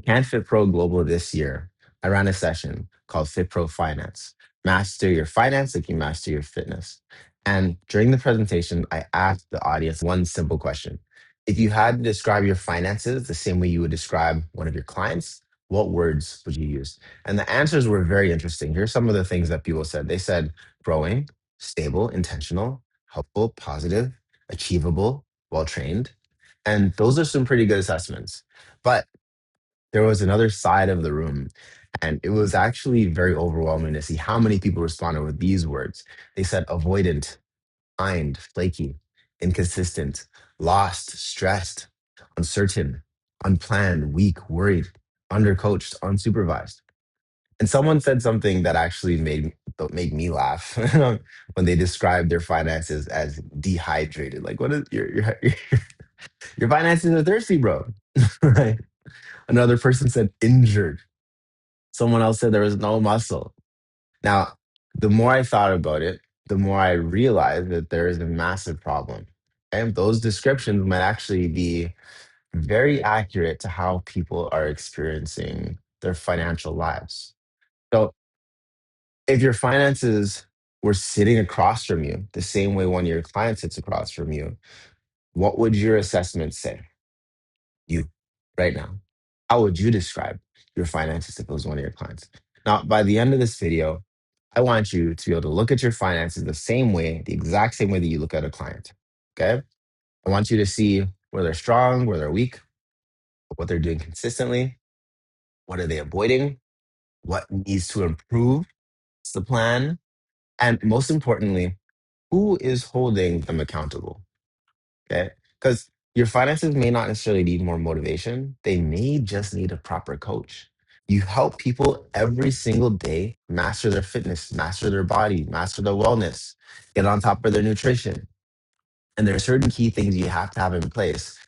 CanFit Pro Global this year, I ran a session called Fit Pro Finance. Master your finance like you master your fitness. And during the presentation, I asked the audience one simple question. If you had to describe your finances the same way you would describe one of your clients, what words would you use? And the answers were very interesting. Here's some of the things that people said. They said growing, stable, intentional, helpful, positive, achievable, well trained. And those are some pretty good assessments. But there was another side of the room. And it was actually very overwhelming to see how many people responded with these words. They said avoidant, kind, flaky, inconsistent, lost, stressed, uncertain, unplanned, weak, worried, undercoached, unsupervised. And someone said something that actually made me laugh when they described their finances as dehydrated. Like, what is your finances are thirsty, bro? Right? Another person said injured. Someone else said there was no muscle. Now, the more I thought about it, the more I realized that there is a massive problem. And those descriptions might actually be very accurate to how people are experiencing their financial lives. So, if your finances were sitting across from you, the same way one of your clients sits across from you, what would your assessment say? You, right now. How would you describe your finances if it was one of your clients? Now, by the end of this video, I want you to be able to look at your finances the same way, the exact same way that you look at a client. Okay. I want you to see where they're strong, where they're weak, what they're doing consistently, what are they avoiding, what needs to improve. What's the plan? And most importantly, who is holding them accountable? Okay. Because your finances may not necessarily need more motivation, they may just need a proper coach. You help people every single day master their fitness, master their body, master their wellness, get on top of their nutrition. And there are certain key things you have to have in place to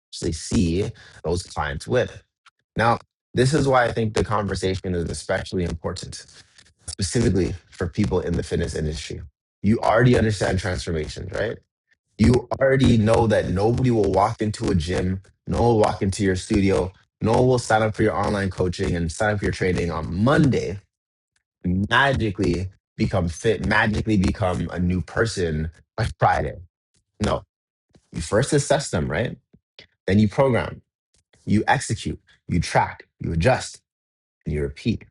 actually see those clients with. Now, this is why I think the conversation is especially important, specifically for people in the fitness industry. You already understand transformations, right? You already know that nobody will walk into a gym, no one will walk into your studio, no one will sign up for your online coaching and sign up for your training on Monday, magically become fit, magically become a new person by Friday. No, you first assess them, right? Then you program, you execute, you track, you adjust, and you repeat.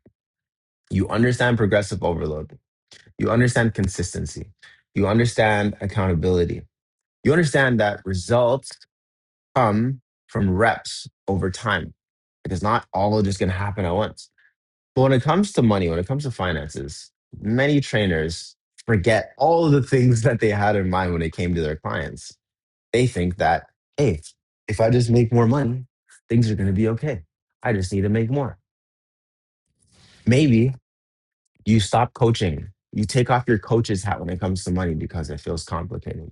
You understand progressive overload. You understand consistency. You understand accountability. You understand that results come from reps over time because not all are just going to happen at once. But when it comes to money, when it comes to finances, many trainers forget all of the things that they had in mind when it came to their clients. They think that, hey, if I just make more money, things are going to be okay. I just need to make more. Maybe you stop coaching. You take off your coach's hat when it comes to money because it feels complicated.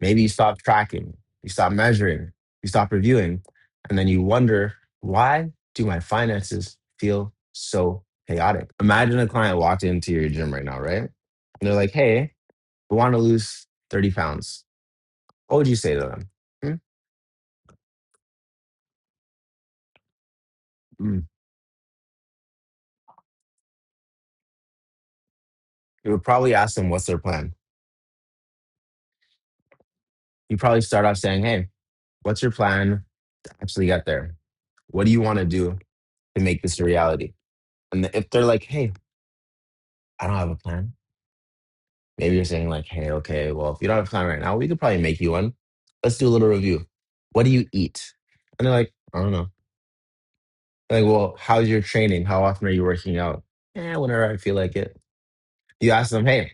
Maybe you stop tracking, you stop measuring, you stop reviewing, and then you wonder, why do my finances feel so chaotic? Imagine a client walked into your gym right now, right? And they're like, hey, we want to lose 30 pounds. What would you say to them? Hmm? Mm. You would probably ask them what's their plan. You probably start off saying, hey, what's your plan to actually get there? What do you want to do to make this a reality? And if they're like, hey, I don't have a plan, maybe you're saying like, hey, okay, well, if you don't have a plan right now, we could probably make you one. Let's do a little review. What do you eat? And they're like, I don't know. Like, well, how's your training? How often are you working out? Whenever I feel like it. You ask them, hey,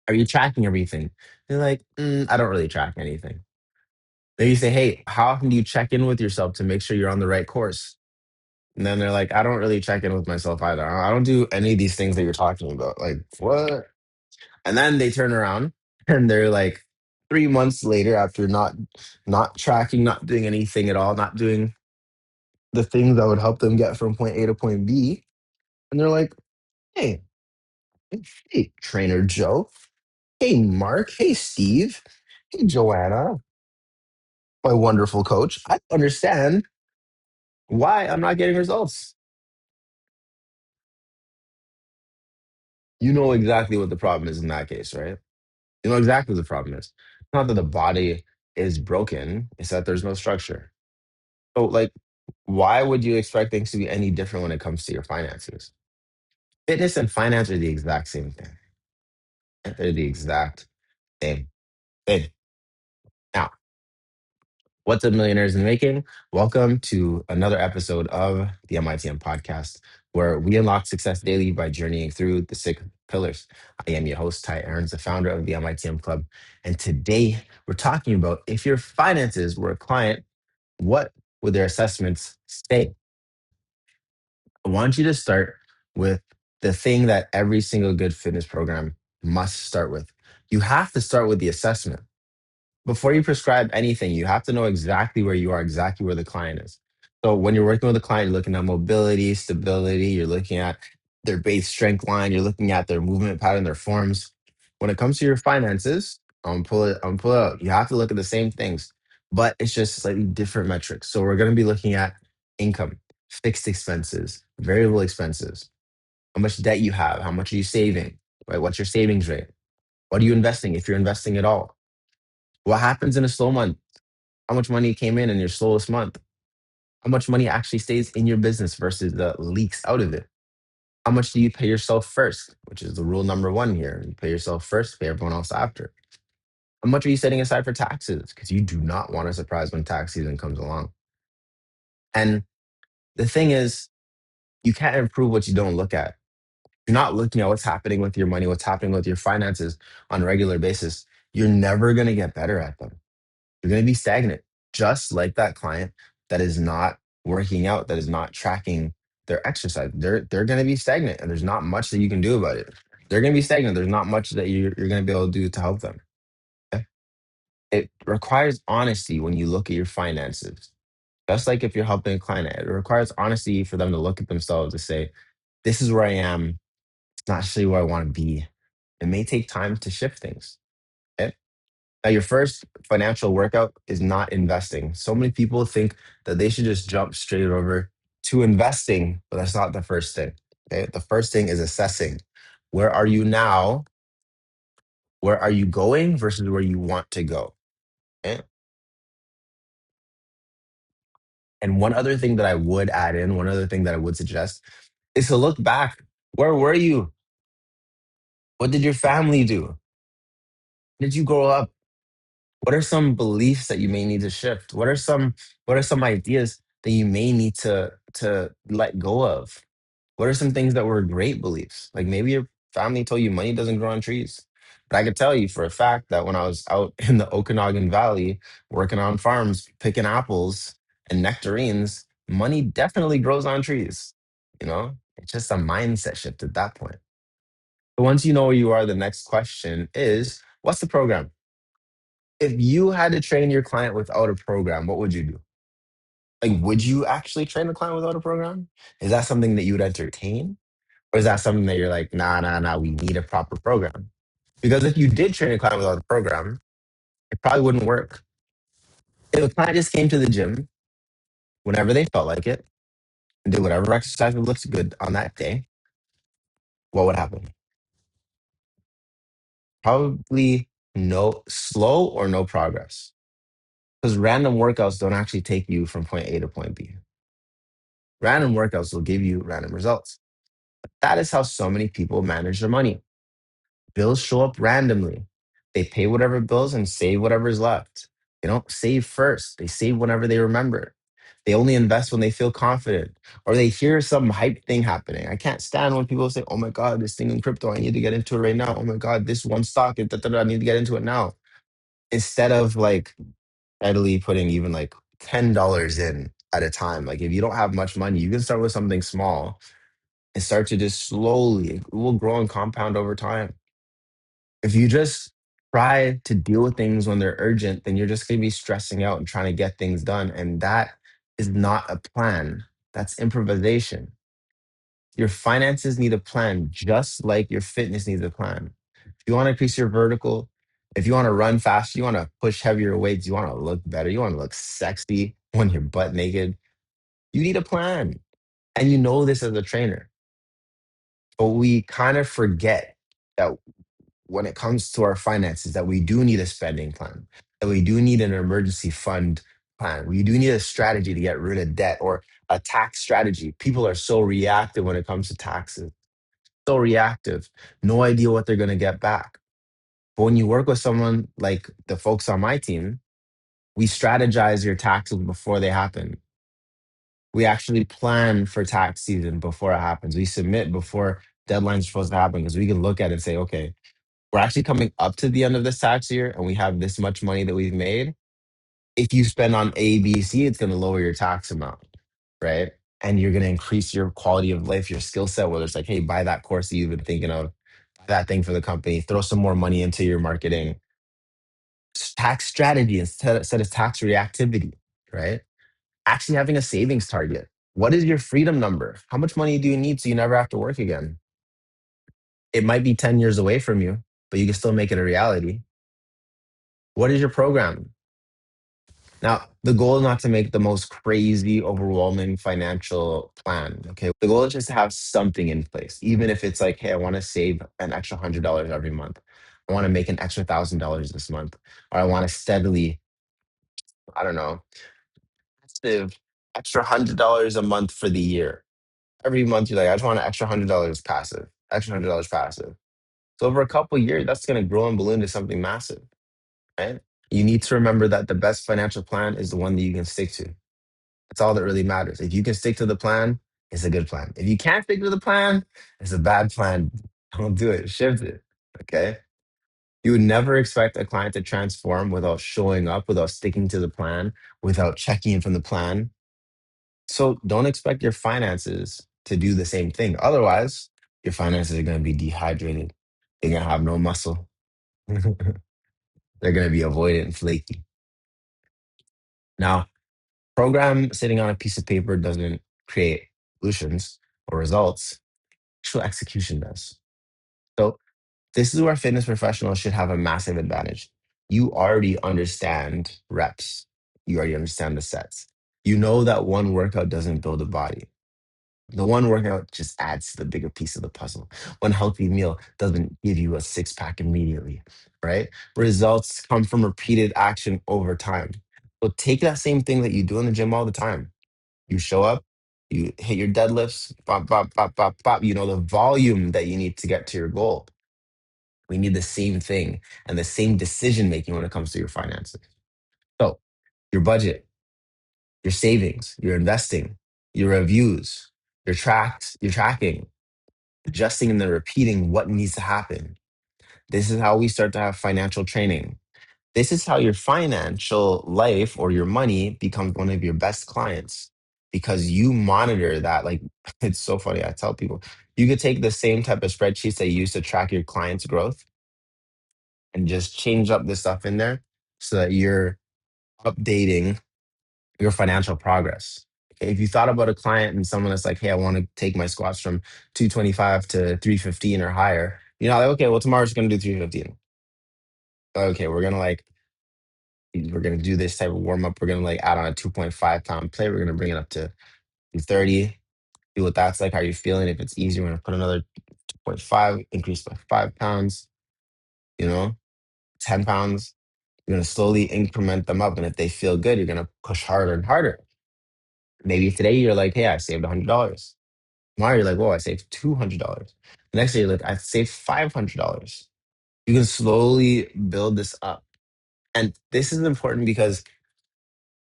are you tracking everything? They're like, I don't really track anything. Then you say, hey, how often do you check in with yourself to make sure you're on the right course? And then they're like, I don't really check in with myself either. I don't do any of these things that you're talking about. Like, what? And then they turn around and they're like 3 months later after not tracking, not doing anything at all, not doing the things that would help them get from point A to point B. And they're like, hey, hey, trainer Joe. Hey, Mark. Hey, Steve. Hey, Joanna, my wonderful coach. I understand Why I'm not getting results? You know exactly what the problem is in that case, right? You know exactly what the problem is. It's not that the body is broken, it's that there's no structure. So, like, why would you expect things to be any different when it comes to your finances? Fitness and finance are the exact same thing. They're the exact same thing. Now, what's up, millionaires in the making? Welcome to another episode of the MITM podcast, where we unlock success daily by journeying through the 6 pillars. I am your host, Ty Aaron's, the founder of the MITM Club. And today we're talking about if your finances were a client, what would their assessments say? I want you to start with the thing that every single good fitness program must start with. You have to start with the assessment. Before you prescribe anything, you have to know exactly where you are, exactly where the client is. So when you're working with a client, you're looking at mobility, stability, you're looking at their base strength line, you're looking at their movement pattern, their forms. When it comes to your finances, I'm pull it out. You have to look at the same things, but it's just slightly different metrics. So we're going to be looking at income, fixed expenses, variable expenses, how much debt you have, how much are you saving, right? What's your savings rate? What are you investing if you're investing at all? What happens in a slow month? How much money came in your slowest month? How much money actually stays in your business versus the leaks out of it? How much do you pay yourself first, which is the rule number one here? You pay yourself first, pay everyone else after. How much are you setting aside for taxes? Because you do not want a surprise when tax season comes along. And the thing is, you can't improve what you don't look at. You're not looking at what's happening with your money, what's happening with your finances on a regular basis. You're never going to get better at them. You're going to be stagnant, just like that client that is not working out, that is not tracking their exercise. They're going to be stagnant, and there's not much that you can do about it. They're going to be stagnant. There's not much that you're going to be able to do to help them. Okay? It requires honesty when you look at your finances. Just like if you're helping a client, it requires honesty for them to look at themselves to say, "This is where I am. It's not actually where I want to be." It may take time to shift things. Okay? Now, your first financial workout is not investing. So many people think that they should just jump straight over to investing, but that's not the first thing. Okay. The first thing is assessing. Where are you now? Where are you going versus where you want to go? Okay. And one other thing that I would add in, one other thing that I would suggest is to look back. Where were you? What did your family do? Did you grow up? What are some beliefs that you may need to shift? What are some ideas that you may need to let go of? What are some things that were great beliefs? Like maybe your family told you money doesn't grow on trees. But I could tell you for a fact that when I was out in the Okanagan Valley working on farms, picking apples and nectarines, money definitely grows on trees. You know, it's just a mindset shift at that point. But once you know where you are, the next question is, what's the program? If you had to train your client without a program, what would you do? Like, would you actually train a client without a program? Is that something that you would entertain? Or is that something that you're like, nah, nah, nah, we need a proper program? Because if you did train a client without a program, it probably wouldn't work. If a client just came to the gym whenever they felt like it and did whatever exercise looks good on that day, what would happen? Probably no slow or no progress. Because random workouts don't actually take you from point A to point B. Random workouts will give you random results. That is how so many people manage their money. Bills show up randomly. They pay whatever bills and save whatever's left. They don't save first. They save whenever they remember. They only invest when they feel confident or they hear some hype thing happening. I can't stand when people say, "Oh my God, this thing in crypto, I need to get into it right now. Oh my God, this one stock, da, da, da, I need to get into it now." Instead of like steadily putting even like $10 in at a time. Like if you don't have much money, you can start with something small and start to just slowly, it will grow and compound over time. If you just try to deal with things when they're urgent, then you're just going to be stressing out and trying to get things done. And that is not a plan. That's improvisation. Your finances need a plan, just like your fitness needs a plan. If you want to increase your vertical, if you want to run faster, you want to push heavier weights, you want to look better, you want to look sexy when you're butt naked, You need a plan. And you know this as a trainer. But we kind of forget that when it comes to our finances, that we do need a spending plan, that we do need an emergency fund plan. We do need a strategy to get rid of debt or a tax strategy. People are so reactive when it comes to taxes, so reactive, no idea what they're going to get back. But when you work with someone like the folks on my team, we strategize your taxes before they happen. We actually plan for tax season before it happens. We submit before deadlines are supposed to happen because we can look at it and say, okay, we're actually coming up to the end of this tax year and we have this much money that we've made. If you spend on A, B, C, it's going to lower your tax amount, right? And you're going to increase your quality of life, your skill set, whether it's like, hey, buy that course that you've been thinking of, buy that thing for the company, throw some more money into your marketing. Tax strategy instead of tax reactivity, right? Actually having a savings target. What is your freedom number? How much money do you need so you never have to work again? It might be 10 years away from you, but you can still make it a reality. What is your program? Now, the goal is not to make the most crazy, overwhelming financial plan. Okay. The goal is just to have something in place, even if it's like, hey, I want to save an extra $100 every month. I want to make an extra $1,000 this month, or I want to steadily, I don't know, save extra $100 a month for the year. Every month, you're like, I just want an extra $100 passive, extra $100 passive. So over a couple of years, that's going to grow and balloon to something massive, right? You need to remember that the best financial plan is the one that you can stick to. That's all that really matters. If you can stick to the plan, it's a good plan. If you can't stick to the plan, it's a bad plan. Don't do it. Shift it. Okay. You would never expect a client to transform without showing up, without sticking to the plan, without checking in from the plan. So don't expect your finances to do the same thing. Otherwise, your finances are going to be dehydrated. They're going to have no muscle. They're going to be avoidant and flaky. Now, program sitting on a piece of paper doesn't create solutions or results. Actual execution does. So this is where fitness professionals should have a massive advantage. You already understand reps. You already understand the sets. You know that one workout doesn't build a body. The one workout just adds to the bigger piece of the puzzle. One healthy meal doesn't give you a six pack immediately, right? Results come from repeated action over time. So take that same thing that you do in the gym all the time. You show up, you hit your deadlifts, bop, bop, bop, bop, bop. You know the volume that you need to get to your goal. We need the same thing and the same decision making when it comes to your finances. So, your budget, your savings, your investing, your reviews, your tracking, adjusting and then repeating what needs to happen. This is how we start to have financial training. This is how your financial life or your money becomes one of your best clients because you monitor that. Like, it's so funny. I tell people you could take the same type of spreadsheets that you use to track your clients' growth and just change up the stuff in there so that you're updating your financial progress. Okay, if you thought about a client and someone that's like, hey, I want to take my squats from 225 to 315 or higher, you're not like, okay, well, tomorrow's going to do 315. Okay, we're gonna do this type of warm up. We're gonna like add on a 2.5 pound plate. We're gonna bring it up to 230. See what that's like. How you feeling? If it's easy, we're gonna put another 2.5, increase by 5 pounds, you know, 10 pounds. You're gonna slowly increment them up. And if they feel good, you're gonna push harder and harder. Maybe today you're like, hey, I saved $100. Tomorrow you're like, whoa, I saved $200. The next day you're like, I saved $500. You can slowly build this up. And this is important because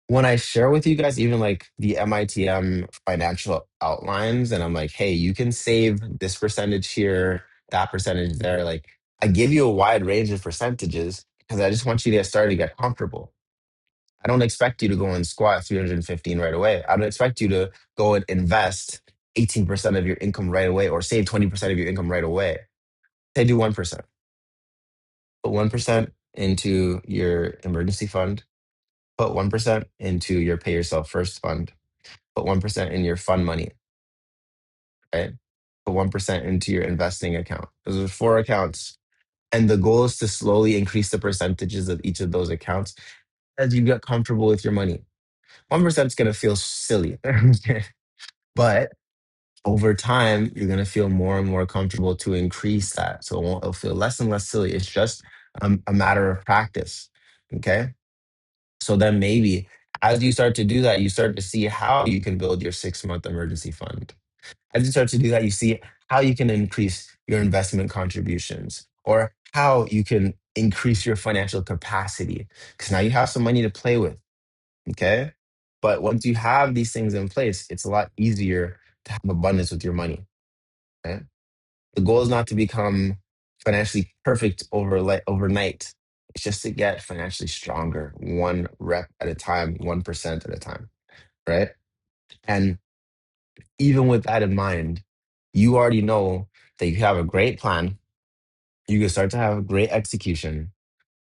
when I share with you guys, even like the MITM financial outlines, and I'm like, hey, you can save this percentage here, that percentage there. Like, I give you a wide range of percentages because I just want you to get started, get comfortable. I don't expect you to go and squat 315 right away. I don't expect you to go and invest 18% of your income right away or save 20% of your income right away. Say do 1%. Put 1% into your emergency fund, put 1% into your pay yourself first fund, put 1% in your fund money, right? Put 1% into your investing account. Those are four accounts. And the goal is to slowly increase the percentages of each of those accounts as you get comfortable with your money. 1% is going to feel silly. But over time, you're going to feel more and more comfortable to increase that. So it'll feel less and less silly. It's just a matter of practice. Okay. So then maybe as you start to do that, you start to see how you can build your 6 month emergency fund. As you start to do that, you see how you can increase your investment contributions or how you can increase your financial capacity because now you have some money to play with. Okay. But once you have these things in place, it's a lot easier to have abundance with your money. Okay. The goal is not to become financially perfect overnight. It's just to get financially stronger, one rep at a time, 1% at a time. Right. And even with that in mind, you already know that you have a great plan. You can start to have great execution.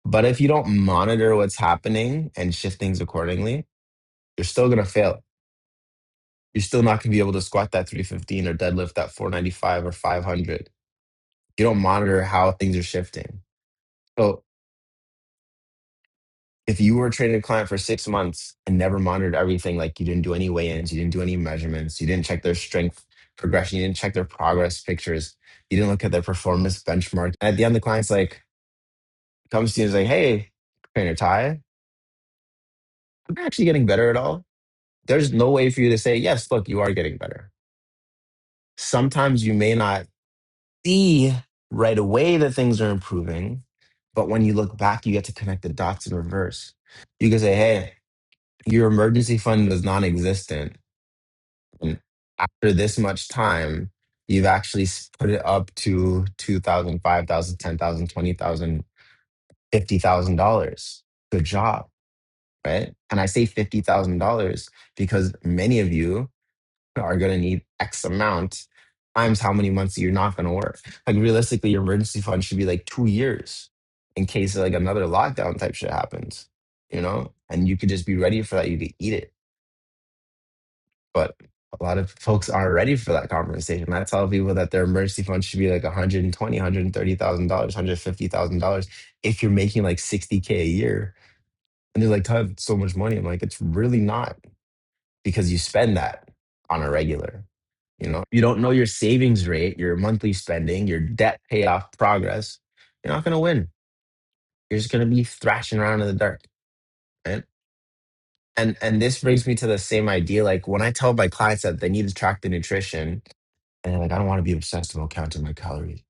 But if you don't monitor what's happening and shift things accordingly, you're still going to fail. You're still not going to be able to squat that 315 or deadlift that 495 or 500. You don't monitor how things are shifting. So if you were training a client for 6 months and never monitored everything, like you didn't do any weigh-ins, you didn't do any measurements, you didn't check their strength progression, you didn't check their progress pictures, you didn't look at their performance benchmark. And at the end, the client's like, comes to you and is like, hey, trainer Ty, I'm actually getting better at all. There's no way for you to say, yes, look, you are getting better. Sometimes you may not see right away that things are improving, but when you look back, you get to connect the dots in reverse. You can say, hey, your emergency fund was non-existent. And after this much time, you've actually put it up to 2,000, 5,000, 10,000, 20,000, $50,000. Good job, right? And I say $50,000 because many of you are going to need X amount times how many months you're not going to work. Like realistically, your emergency fund should be like 2 years in case like another lockdown type shit happens, and you could just be ready for that. You could eat it. But a lot of folks aren't ready for that conversation. I tell people that their emergency fund should be like 120, $130,000, $150,000 if you're making like 60K a year. And they're like, Todd, it's so much money. I'm like, it's really not because you spend that on a regular. You don't know your savings rate, your monthly spending, your debt payoff progress. You're not going to win. You're just going to be thrashing around in the dark. Right? And this brings me to the same idea. Like when I tell my clients that they need to track the nutrition, and they're like, I don't want to be obsessed about counting my calories.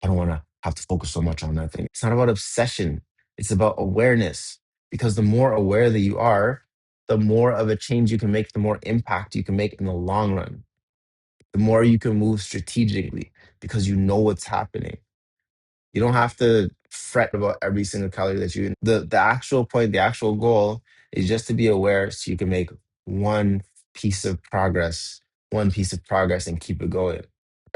I don't want to have to focus so much on that thing. It's not about obsession. It's about awareness. Because the more aware that you are, the more of a change you can make, the more impact you can make in the long run. The more you can move strategically because you know what's happening. You don't have to fret about every single calorie that you. The actual point, the actual goal is just to be aware so you can make one piece of progress, one piece of progress and keep it going.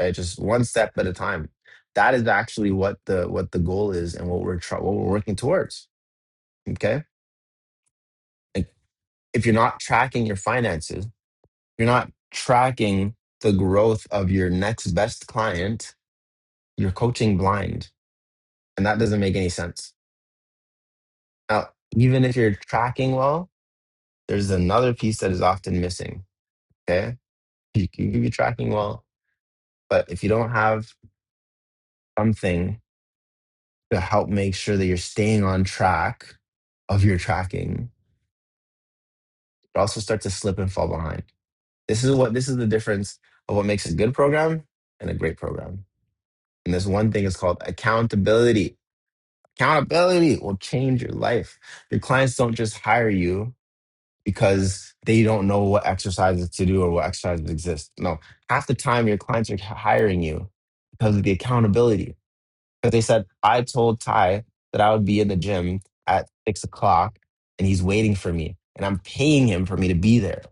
Right? Just one step at a time. That is actually what the goal is and what we're working towards. Okay? Like if you're not tracking your finances, you're not tracking the growth of your next best client, you're coaching blind. And that doesn't make any sense. Now, even if you're tracking well, there's another piece that is often missing. Okay. You can be tracking well, but if you don't have something to help make sure that you're staying on track of your tracking, you also start to slip and fall behind. This is the difference of what makes a good program and a great program. And this one thing is called accountability. Accountability will change your life. Your clients don't just hire you because they don't know what exercises to do or what exercises exist. No, half the time your clients are hiring you because of the accountability. Because they said, I told Ty that I would be in the gym at 6 o'clock and he's waiting for me and I'm paying him for me to be there.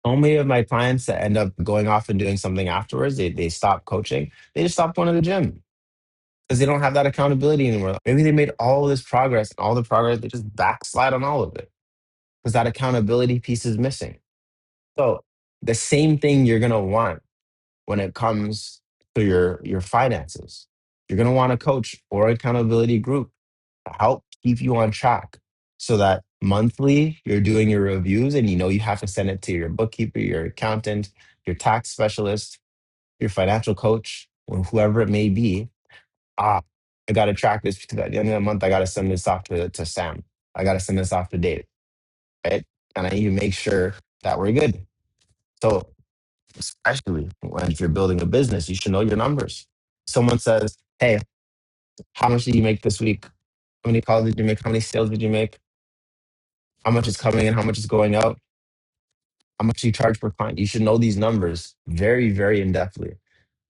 So many of my clients that end up going off and doing something afterwards, they stop coaching. They just stop going to the gym because they don't have that accountability anymore. Maybe they made all this progress and all the progress, they just backslide on all of it because that accountability piece is missing. So the same thing you're gonna want when it comes to your finances. You're gonna want a coach or accountability group to help keep you on track so that Monthly, you're doing your reviews and you know you have to send it to your bookkeeper, your accountant, your tax specialist, your financial coach, or whoever it may be. Ah, I got to track this because at the end of the month, I got to send this off to Sam. I got to send this off to Dave, right? And I need to make sure that we're good. So, especially when if you're building a business, you should know your numbers. Someone says, "Hey, how much did you make this week? How many calls did you make? How many sales did you make? How much is coming in? How much is going out? How much do you charge per client?" You should know these numbers very, very in depthly,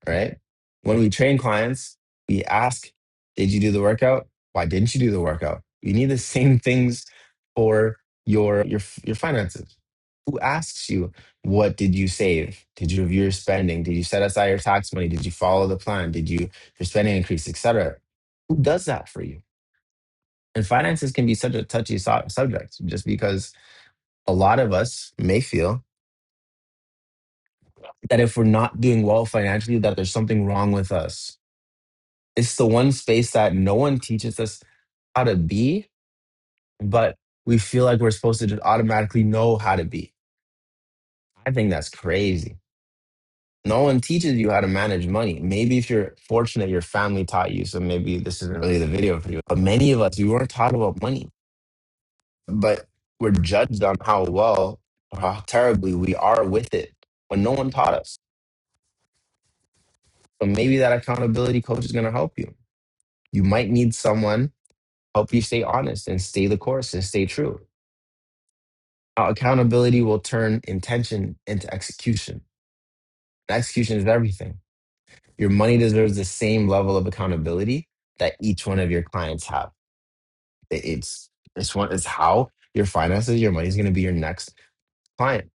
right? When we train clients, we ask, "Did you do the workout? Why didn't you do the workout?" You need the same things for your finances. Who asks you, what did you save? Did you review your spending? Did you set aside your tax money? Did you follow the plan? Did your spending increase, etc.? Who does that for you? And finances can be such a touchy subject just because a lot of us may feel that if we're not doing well financially, that there's something wrong with us. It's the one space that no one teaches us how to be, but we feel like we're supposed to just automatically know how to be. I think that's crazy. No one teaches you how to manage money. Maybe if you're fortunate, your family taught you, so maybe this isn't really the video for you. But many of us, we weren't taught about money, but we're judged on how well or how terribly we are with it when no one taught us. So maybe that accountability coach is going to help you. You might need someone help you stay honest and stay the course and stay true. Now, accountability will turn intention into execution. And execution is everything. Your money deserves the same level of accountability that each one of your clients have. It's how your finances, your money is going to be your next client.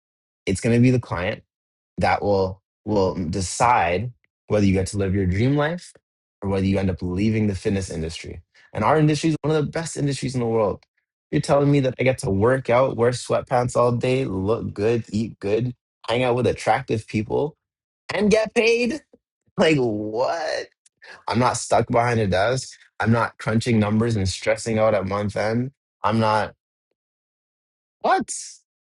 It's going to be the client that will decide whether you get to live your dream life or whether you end up leaving the fitness industry. And our industry is one of the best industries in the world. You're telling me that I get to work out, wear sweatpants all day, look good, eat good, hang out with attractive people, and get paid? Like, what? I'm not stuck behind a desk. I'm not crunching numbers and stressing out at month end. I'm not, what?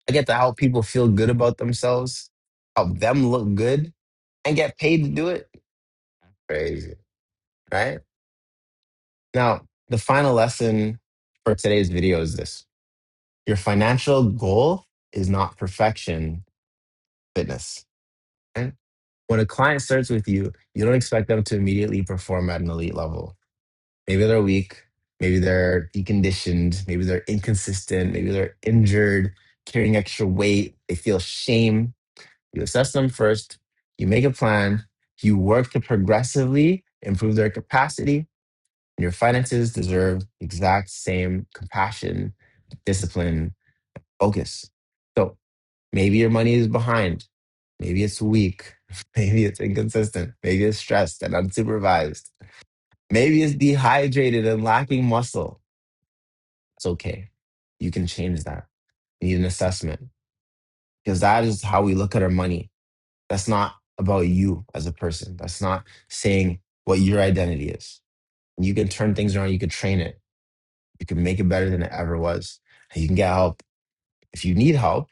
I get to help people feel good about themselves, help them look good, and get paid to do it. Crazy, right? Now, the final lesson for today's video is this: your financial goal is not perfection, fitness. Right? When a client starts with you, you don't expect them to immediately perform at an elite level. Maybe they're weak, maybe they're deconditioned, maybe they're inconsistent, maybe they're injured, carrying extra weight, they feel shame. You assess them first, you make a plan, you work to progressively improve their capacity, and your finances deserve the exact same compassion, discipline, focus. So maybe your money is behind, maybe it's weak, maybe it's inconsistent, maybe it's stressed and unsupervised, maybe it's dehydrated and lacking muscle. It's okay. You can change that. You need an assessment because that is how we look at our money. That's not about you as a person. That's not saying what your identity is. You can turn things around. You can train it. You can make it better than it ever was. And you can get help. If you need help,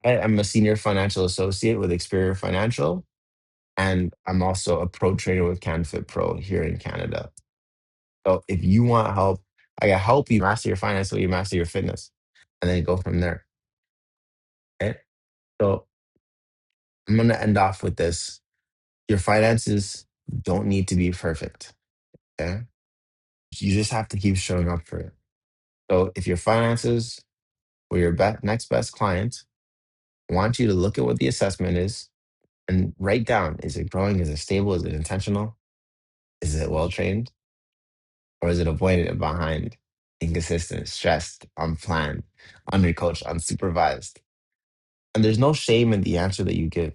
I'm a senior financial associate with Experior Financial, and I'm also a pro trainer with CanFit Pro here in Canada. So if you want help, I can help you master your finance so you master your fitness, and then go from there. Okay. So I'm going to end off with this. Your finances don't need to be perfect. Okay. You just have to keep showing up for it. So if your finances were your next best client, I want you to look at what the assessment is and write down, is it growing? Is it stable? Is it intentional? Is it well trained? Or is it avoidant and behind, inconsistent, stressed, unplanned, undercoached, unsupervised? And there's no shame in the answer that you give.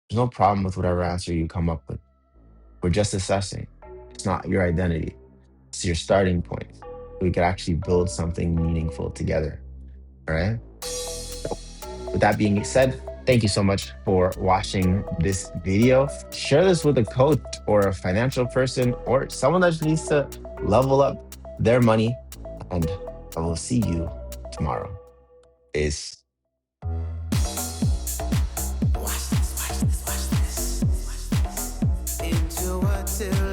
There's no problem with whatever answer you come up with. We're just assessing. It's not your identity. It's your starting point. We could actually build something meaningful together. All right. With that being said, thank you so much for watching this video. Share this with a coach or a financial person or someone that just needs to level up their money. And I will see you tomorrow is Watch this, watch this, watch this. Into what till